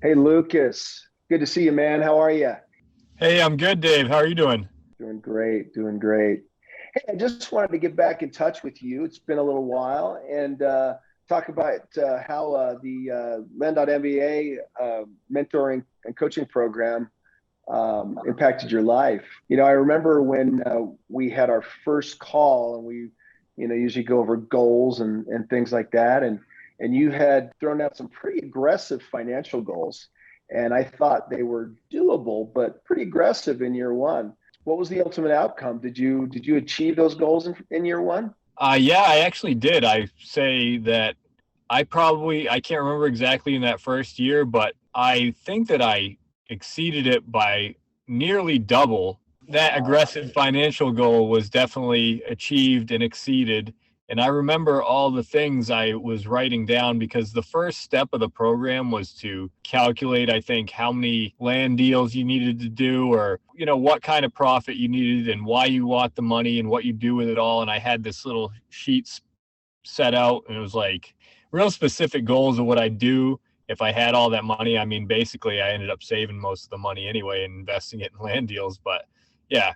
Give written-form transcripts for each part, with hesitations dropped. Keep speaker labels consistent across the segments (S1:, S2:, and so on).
S1: Hey, Lucas. Good to see you, man. How are you?
S2: Hey, I'm good, Dave. How are you doing?
S1: Doing great, doing great. Hey, I just wanted to get back in touch with you. It's been a little while and talk about how the Men.MBA mentoring and coaching program impacted your life. I remember when we had our first call and we, usually go over goals and things like that. And you had thrown out some pretty aggressive financial goals. And I thought they were doable, but pretty aggressive in year one. What was the ultimate outcome? Did you achieve those goals in year one?
S2: Yeah, I actually did. I say that I can't remember exactly in that first year, but I think that I exceeded it by nearly double. That
S1: Wow.
S2: aggressive financial goal was definitely achieved and exceeded. And I remember all the things I was writing down because the first step of the program was to calculate, I think, how many land deals you needed to do or, what kind of profit you needed and why you want the money and what you do with it all. And I had this little sheet set out and it was like real specific goals of what I do if I had all that money. I mean, basically, I ended up saving most of the money anyway and investing it in land deals. But yeah,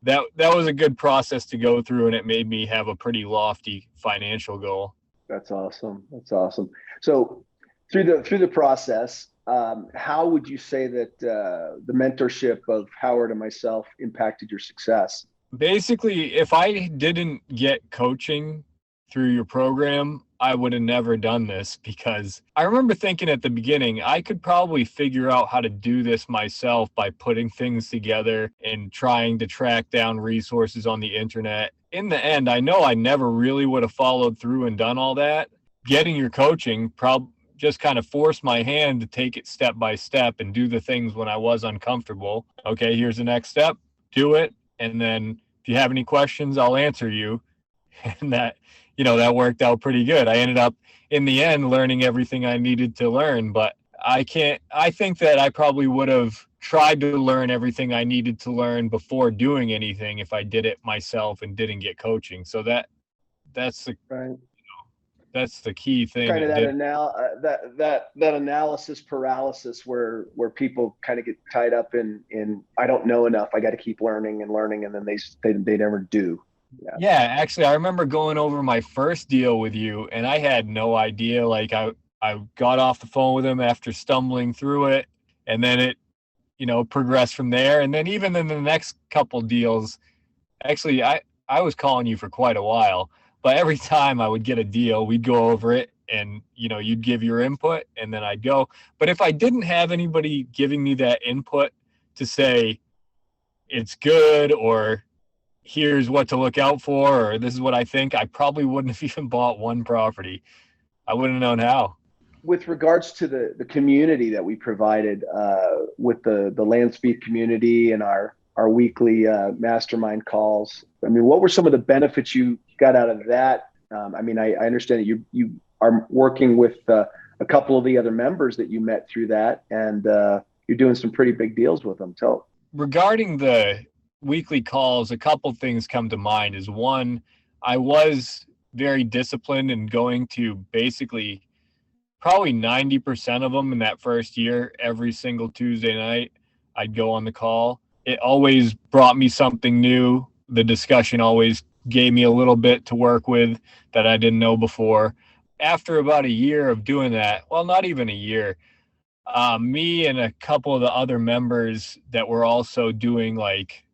S2: that was a good process to go through, and it made me have a pretty lofty financial goal.
S1: That's awesome. That's awesome. So through the process, how would you say that the mentorship of Howard and myself impacted your success?
S2: Basically, if I didn't get coaching through your program, I would have never done this because I remember thinking at the beginning, I could probably figure out how to do this myself by putting things together and trying to track down resources on the internet. In the end, I know I never really would have followed through and done all that. Getting your coaching probably just kind of forced my hand to take it step by step and do the things when I was uncomfortable. Okay, here's the next step, do it. And then if you have any questions, I'll answer you. And that worked out pretty good. I ended up in the end learning everything I needed to learn, but I think that I probably would have tried to learn everything I needed to learn before doing anything if I did it myself and didn't get coaching. So that's the
S1: Right.
S2: that's the key thing.
S1: Kind of
S2: It
S1: that
S2: did.
S1: that analysis paralysis where people kind of get tied up in I don't know enough. I got to keep learning and learning, and then they never do. Yeah.
S2: Yeah, actually, I remember going over my first deal with you, and I had no idea. Like, I got off the phone with him after stumbling through it, and then it, progressed from there. And then even in the next couple deals, actually, I was calling you for quite a while, but every time I would get a deal, we'd go over it, and you'd give your input, and then I'd go. But if I didn't have anybody giving me that input to say it's good or here's what to look out for or this is what I think, I probably wouldn't have even bought one property. I wouldn't have known how.
S1: With regards to the community that we provided with the land speed community and our weekly mastermind calls, I mean, what were some of the benefits you got out of that? I mean, I understand that you are working with a couple of the other members that you met through that, and you're doing some pretty big deals with them. Tell.
S2: Regarding the weekly calls, a couple things come to mind. Is one, I was very disciplined in going to basically probably 90% of them in that first year. Every single Tuesday night, I'd go on the call. It always brought me something new. The discussion always gave me a little bit to work with that I didn't know before. After about a year of doing that, well, not even a year, me and a couple of the other members that were also doing like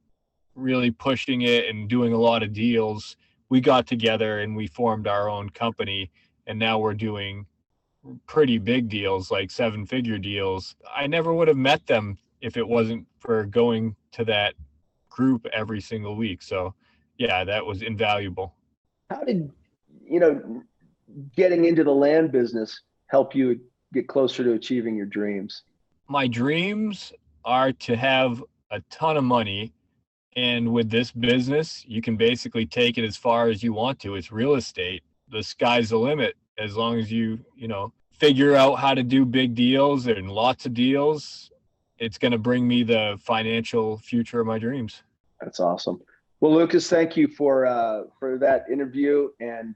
S2: really pushing it and doing a lot of deals, we got together and we formed our own company. And now we're doing pretty big deals, like seven-figure deals. I never would have met them if it wasn't for going to that group every single week. So, yeah, that was invaluable.
S1: How did you know getting into the land business help you get closer to achieving your dreams?
S2: My dreams are to have a ton of money. And with this business, you can basically take it as far as you want to. It's real estate. The sky's the limit as long as figure out how to do big deals and lots of deals. It's going to bring me the financial future of my dreams.
S1: That's awesome. Well, Lucas, thank you for that interview, and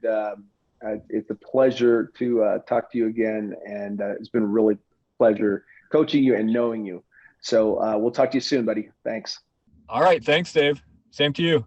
S1: it's a pleasure to talk to you again. And it's been really pleasure coaching you and knowing you. So we'll talk to you soon, buddy. Thanks.
S2: All right. Thanks, Dave. Same to you.